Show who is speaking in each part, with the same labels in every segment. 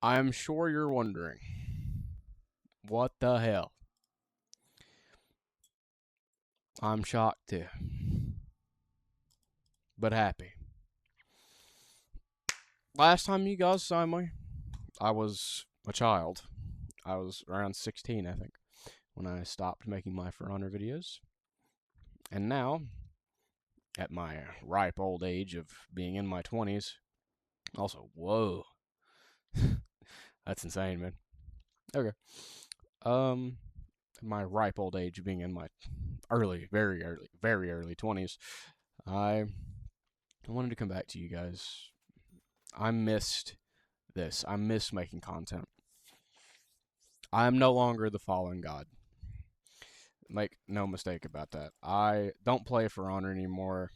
Speaker 1: I'm sure you're wondering, what the hell? I'm shocked too, but happy. Last time you guys saw me, I was a child. I was around 16, I think, when I stopped making my For Honor videos. And now, at my ripe old age of being in my 20s, also, whoa, that's insane, man. Okay. Um, my ripe old age of being in my very early 20s, I wanted to come back to you guys. I missed this. I miss making content. I am no longer the fallen god. Make no mistake about that. I don't play For Honor anymore.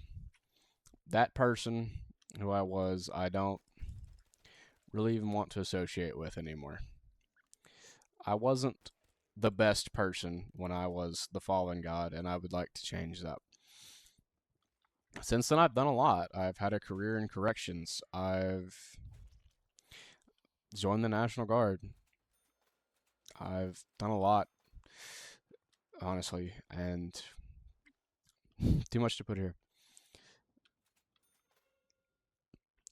Speaker 1: That person who I was, I don't really even want to associate with anymore. I wasn't the best person when I was the fallen god, and I would like to change that. Since then, I've done a lot. I've had a career in corrections. I've joined the National Guard. I've done a lot, honestly, and too much to put here.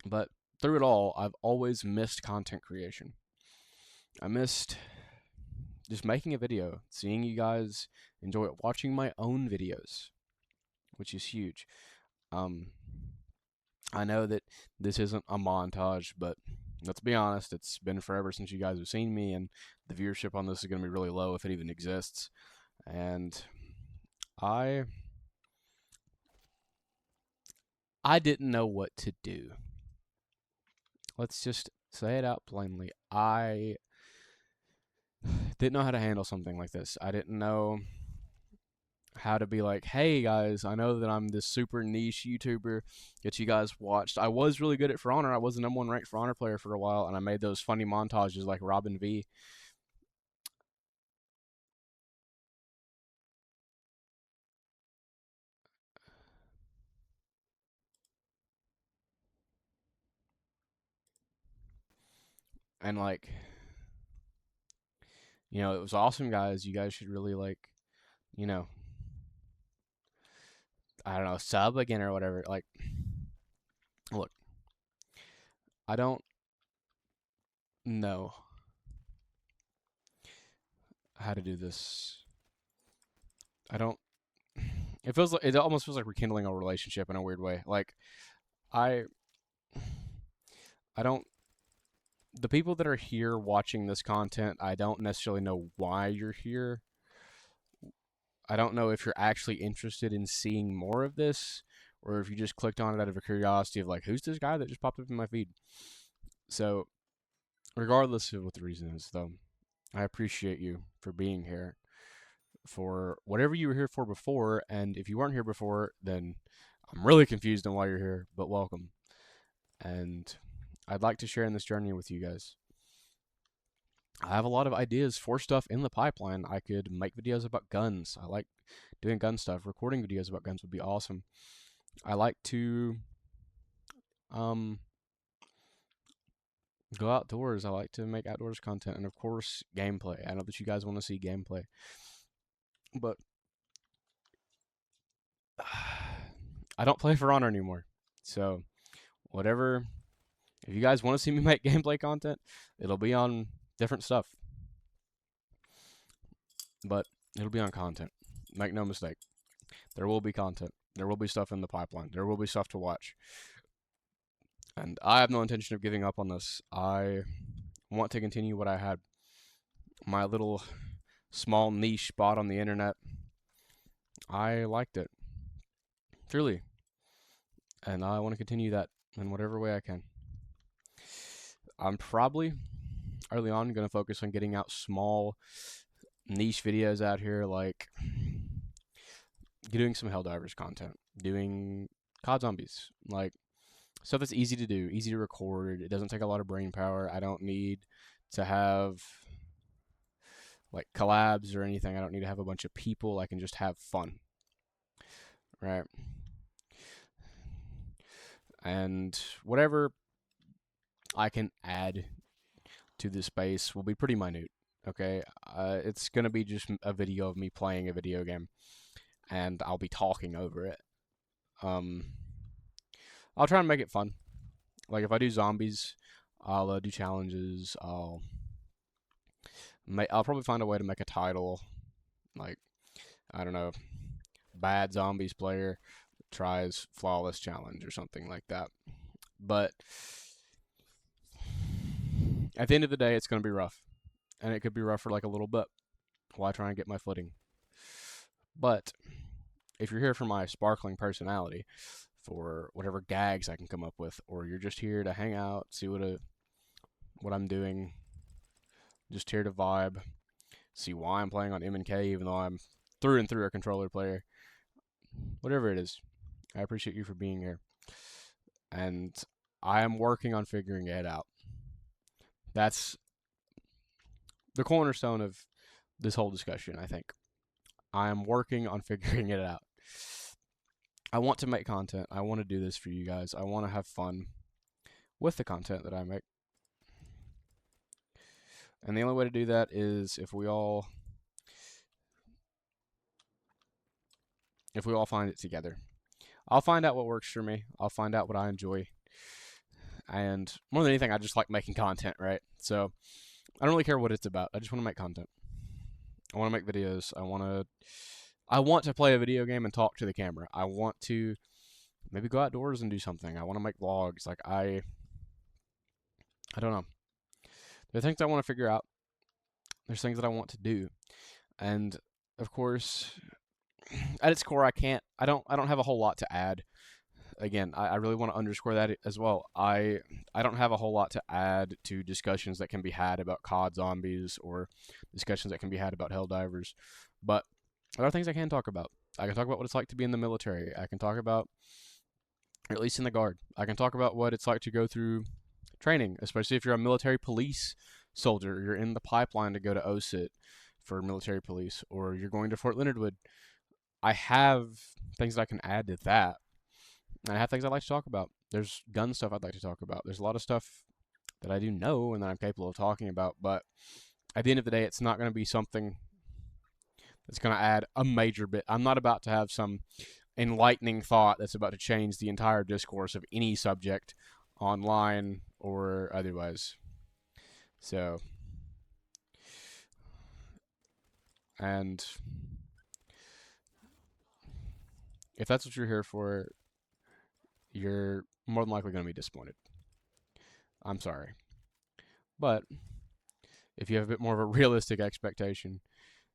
Speaker 1: But through it all, I've always missed content creation. I missed just making a video, seeing you guys enjoy it, watching my own videos, which is huge. Um, I know that this isn't a montage, but let's be honest, it's been forever since you guys have seen me, and the viewership on this is going to be really low if it even exists. And I I didn't know what to do. Let's just say it out plainly. I didn't know how to handle something like this. I didn't know how to be like, hey guys, I know that I'm this super niche YouTuber that you guys watched. I was really good at For Honor. I was the #1 ranked For Honor player for a while, and I made those funny montages like Robin V. And like, it was awesome, guys. You guys should really like, you know, I don't know, sub again or whatever. Like, look, I don't know how to do this. I don't. It almost feels like rekindling a relationship in a weird way. Like, I I don't the people that are here watching this content, I don't necessarily know why you're here. I don't know if you're actually interested in seeing more of this or if you just clicked on it out of a curiosity of like, who's this guy that just popped up in my feed? So, regardless of what the reason is, though, I appreciate you for being here, for whatever you were here for before. And if you weren't here before, then I'm really confused on why you're here, but welcome. And I'd like to share in this journey with you guys. I have a lot of ideas for stuff in the pipeline. I could make videos about guns. I like doing gun stuff. Recording videos about guns would be awesome. I like to um go outdoors. I like to make outdoors content, and of course gameplay. I know that you guys want to see gameplay. But I don't play For Honor anymore. So, whatever, if you guys want to see me make gameplay content, it'll be on different stuff. But it'll be on content. Make no mistake. There will be content. There will be stuff in the pipeline. There will be stuff to watch. And I have no intention of giving up on this. I want to continue what I had. My little small niche spot on the internet. I liked it. Truly. And I want to continue that in whatever way I can. I'm probably early on going to focus on getting out small niche videos out here, like doing some Helldivers content, doing COD Zombies, like stuff that's easy to do, easy to record. It doesn't take a lot of brain power. I don't need to have like collabs or anything. I don't need to have a bunch of people. I can just have fun, right? And whatever I can add to this space will be pretty minute. Okay, it's gonna be just a video of me playing a video game, and I'll be talking over it. Um, I'll try and make it fun. Like if I do zombies, I'll do challenges. I'll probably find a way to make a title, like I don't know, bad zombies player tries flawless challenge or something like that. But at the end of the day, it's going to be rough, and it could be rough for like a little bit while I try and get my footing. But if you're here for my sparkling personality, for whatever gags I can come up with, or you're just here to hang out, see what I'm doing, just here to vibe, see why I'm playing on MK, even though I'm through and through a controller player, whatever it is, I appreciate you for being here. And I am working on figuring it out. That's the cornerstone of this whole discussion, I think. I am working on figuring it out. I want to make content. I want to do this for you guys. I want to have fun with the content that I make. And the only way to do that is if we all find it together. I'll find out what works for me. I'll find out what I enjoy. And more than anything, I just like making content, right? So I don't really care what it's about. I just want to make content. I want to make videos. I want to play a video game and talk to the camera. I want to maybe go outdoors and do something. I want to make vlogs. Like I don't know. There are things I want to figure out. There's things that I want to do. And of course, at its core, I don't have a whole lot to add. Again, I really want to underscore that as well. I don't have a whole lot to add to discussions that can be had about COD zombies or discussions that can be had about Helldivers. But there are things I can talk about. I can talk about what it's like to be in the military. I can talk about, or at least in the Guard, I can talk about what it's like to go through training, especially if you're a military police soldier. You're in the pipeline to go to OSIT for military police, or you're going to Fort Leonard Wood. I have things that I can add to that. And I have things I'd like to talk about. There's gun stuff I'd like to talk about. There's a lot of stuff that I do know and that I'm capable of talking about. But at the end of the day, it's not going to be something that's going to add a major bit. I'm not about to have some enlightening thought that's about to change the entire discourse of any subject online or otherwise. So, and if that's what you're here for, you're more than likely going to be disappointed. I'm sorry. But if you have a bit more of a realistic expectation,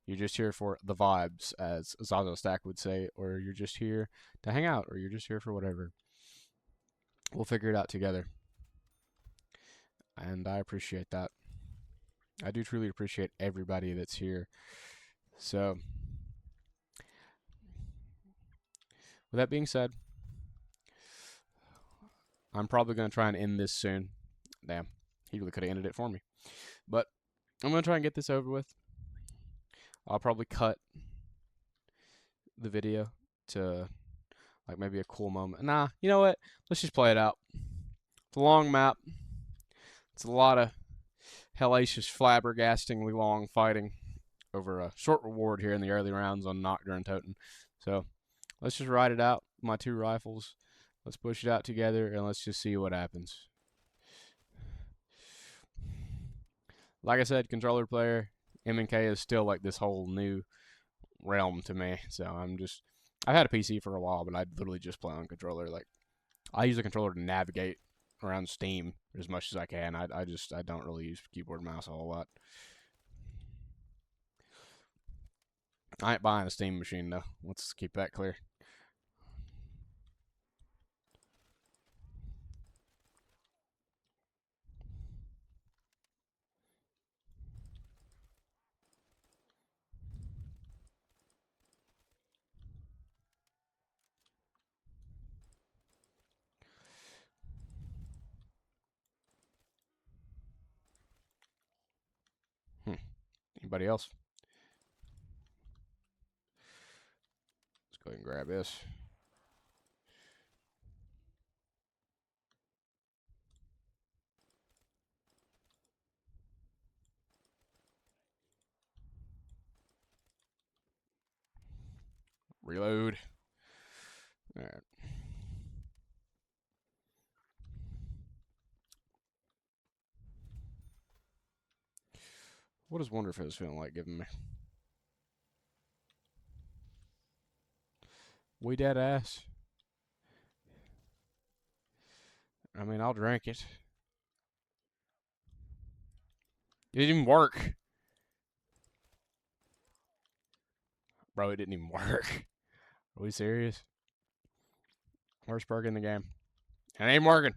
Speaker 1: you're just here for the vibes, as Zazo Stack would say, or you're just here to hang out, or you're just here for whatever. We'll figure it out together. And I appreciate that. I do truly appreciate everybody that's here. So, with that being said, I'm probably going to try and end this soon. Damn, he really could have ended it for me. But I'm going to try and get this over with. I'll probably cut the video to like maybe a cool moment. Nah, you know what? Let's just play it out. It's a long map. It's a lot of hellacious, flabbergastingly long fighting over a short reward here in the early rounds on Nocturne and Toten. So let's just ride it out with my two rifles. Let's push it out together and let's just see what happens. Like I said, controller player, MK is still like this whole new realm to me. So I've had a PC for a while, but I literally just play on controller. Like I use a controller to navigate around Steam as much as I can. I don't really use keyboard and mouse a whole lot. I ain't buying a Steam machine though. Let's keep that clear. Anybody else? Let's go ahead and grab this. Reload. Alright. What does Wonderfizz feeling like giving me? We dead ass. I mean, I'll drink it. It didn't even work. Bro, it didn't even work. Are we serious? Worst perk in the game. It ain't working.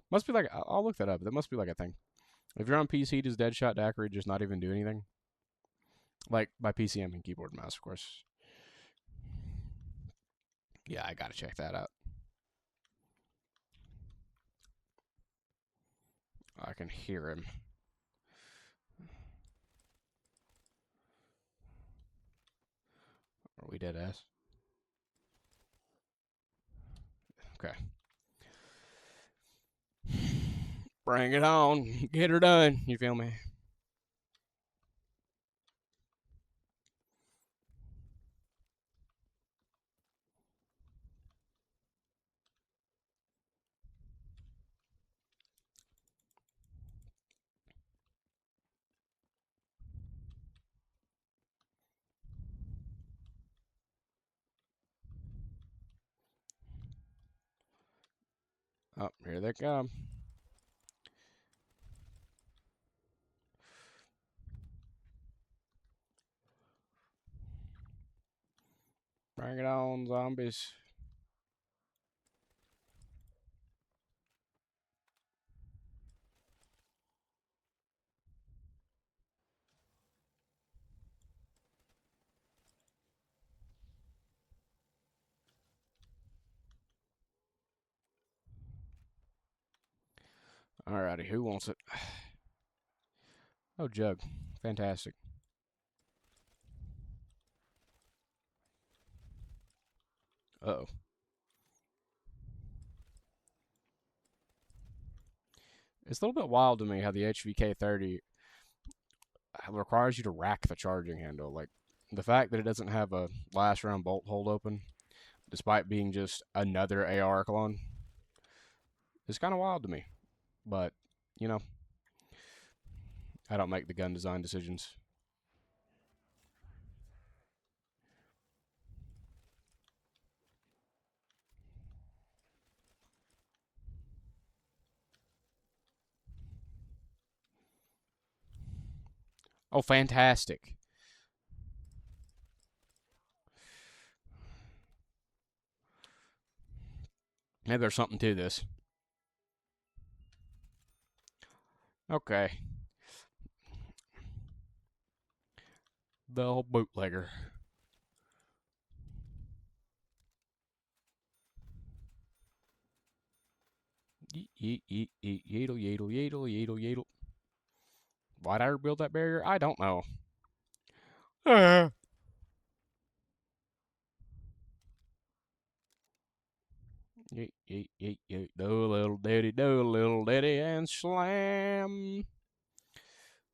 Speaker 1: Must be like, I'll look that up. That must be like a thing. If you're on PC, does Deadshot Daiquiri just not even do anything? Like, by PC, I mean keyboard and mouse, of course. Yeah, I gotta check that out. I can hear him. Are we dead ass? Okay. Bring it on. Get her done. You feel me? Oh, here they come. Bring it on, zombies. Alrighty, who wants it? Oh, Jug. Fantastic. Uh-oh. It's a little bit wild to me how the HVK 30 requires you to rack the charging handle. Like, the fact that it doesn't have a last round bolt hold open, despite being just another AR clone, is kind of wild to me. But, you know, I don't make the gun design decisions. Oh, fantastic. Maybe there's something to this. Okay. The old bootlegger. Yeet, yadle, yadle, yadle, yadle, yadle. Why'd I rebuild that barrier? I don't know. Yeet, yeet, yeet, yeet. Do a little daddy, and slam.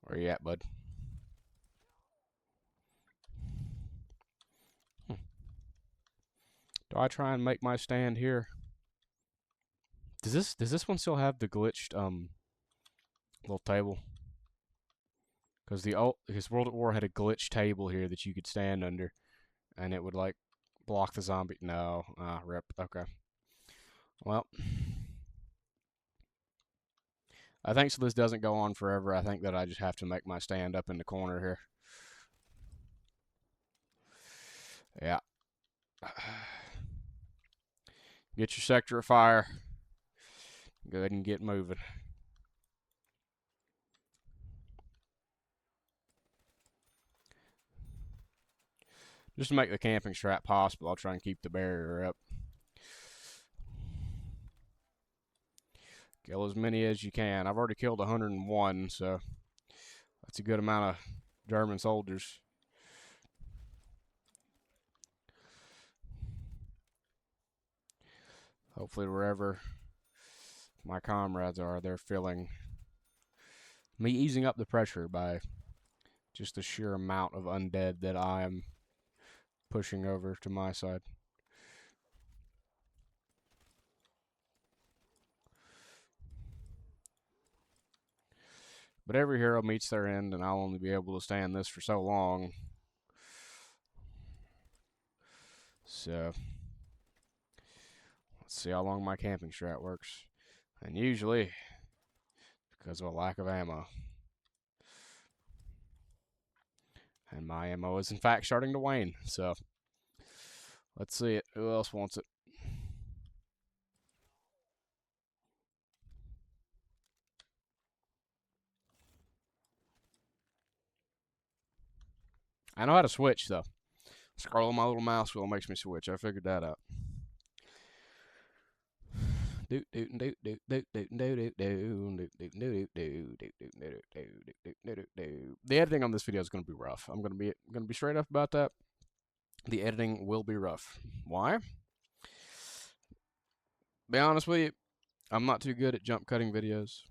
Speaker 1: Where you at, bud? Do I try and make my stand here? Does this one still have the glitched little table? Because World at War had a glitched table here that you could stand under, and it would like block the zombie. No, rip. Okay. Well, I think so. This doesn't go on forever. I think that I just have to make my stand up in the corner here. Yeah. Get your sector of fire. Go ahead and get moving. Just to make the camping strap possible, I'll try and keep the barrier up. Kill as many as you can. I've already killed 101, so that's a good amount of German soldiers. Hopefully we're ever my comrades are. They're feeling me easing up the pressure by just the sheer amount of undead that I am pushing over to my side. But every hero meets their end, and I'll only be able to stand this for so long. So, let's see how long my camping strat works. And usually, because of a lack of ammo. And my ammo is in fact starting to wane, so let's see it. Who else wants it? I know how to switch, though. Scrolling my little mouse wheel makes me switch. I figured that out. The editing on this video is going to be rough. I'm going to be straight up about that. The editing will be rough. Why? Be honest with you, I'm not too good at jump cutting videos.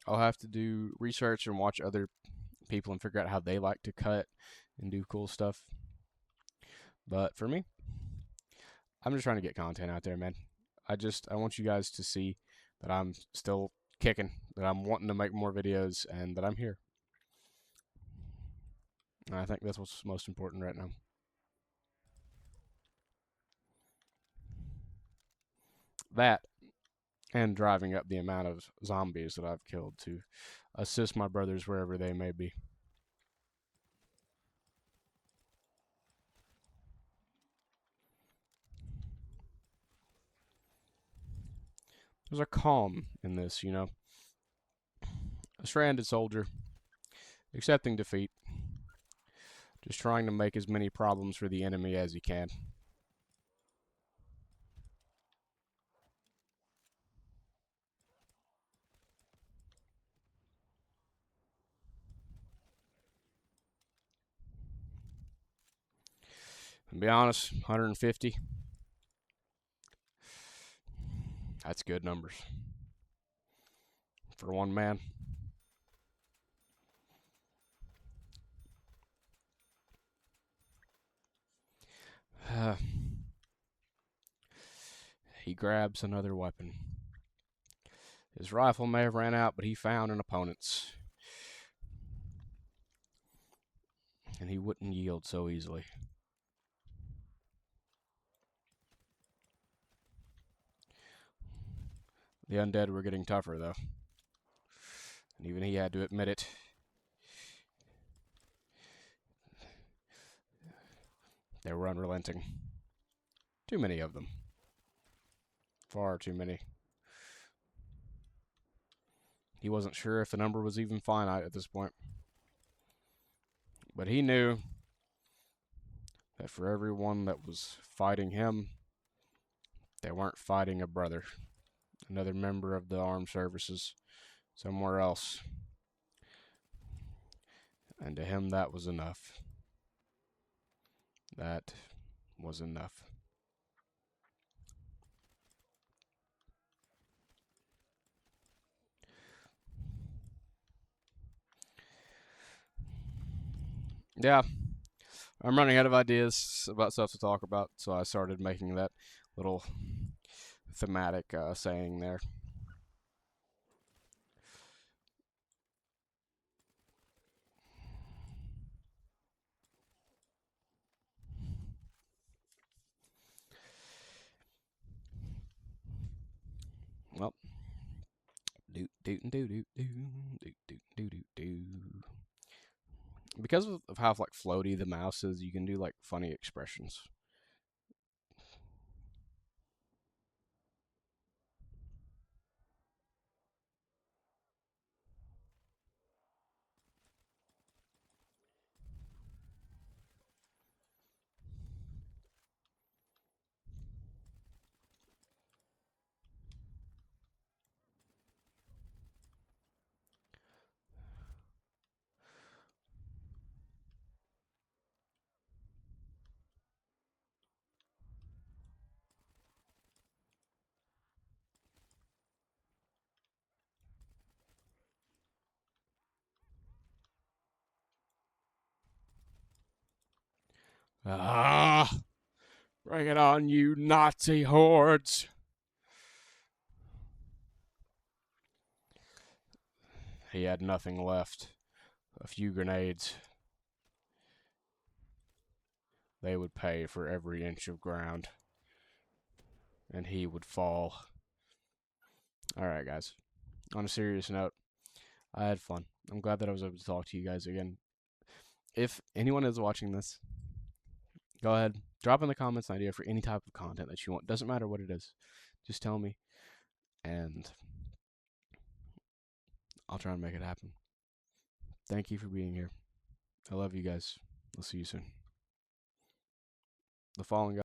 Speaker 1: I'll have to do research and watch other people and figure out how they like to cut and do cool stuff. But for me, I'm just trying to get content out there, man. I want you guys to see that I'm still kicking, that I'm wanting to make more videos, and that I'm here. And I think that's what's most important right now. That, and driving up the amount of zombies that I've killed to assist my brothers wherever they may be. There's a calm in this, you know. A stranded soldier, accepting defeat, just trying to make as many problems for the enemy as he can. And be honest, 150, that's good numbers for one man. He grabs another weapon. His rifle may have ran out, but he found an opponent's. And he wouldn't yield so easily. The undead were getting tougher, though. And even he had to admit it. They were unrelenting. Too many of them. Far too many. He wasn't sure if the number was even finite at this point. But he knew that for everyone that was fighting him, they weren't fighting a brother, another member of the armed services somewhere else. And to him, that was enough. That was enough. Yeah, I'm running out of ideas about stuff to talk about, so I started making that little thematic saying there. Well, do do do do do do do do do do. Because of how like floaty the mouse is, you can do like funny expressions. Ah! Bring it on, you Nazi hordes! He had nothing left. A few grenades. They would pay for every inch of ground. And he would fall. Alright, guys. On a serious note, I had fun. I'm glad that I was able to talk to you guys again. If anyone is watching this, go ahead, drop in the comments an idea for any type of content that you want. Doesn't matter what it is. Just tell me, and I'll try and make it happen. Thank you for being here. I love you guys. I'll see you soon. The following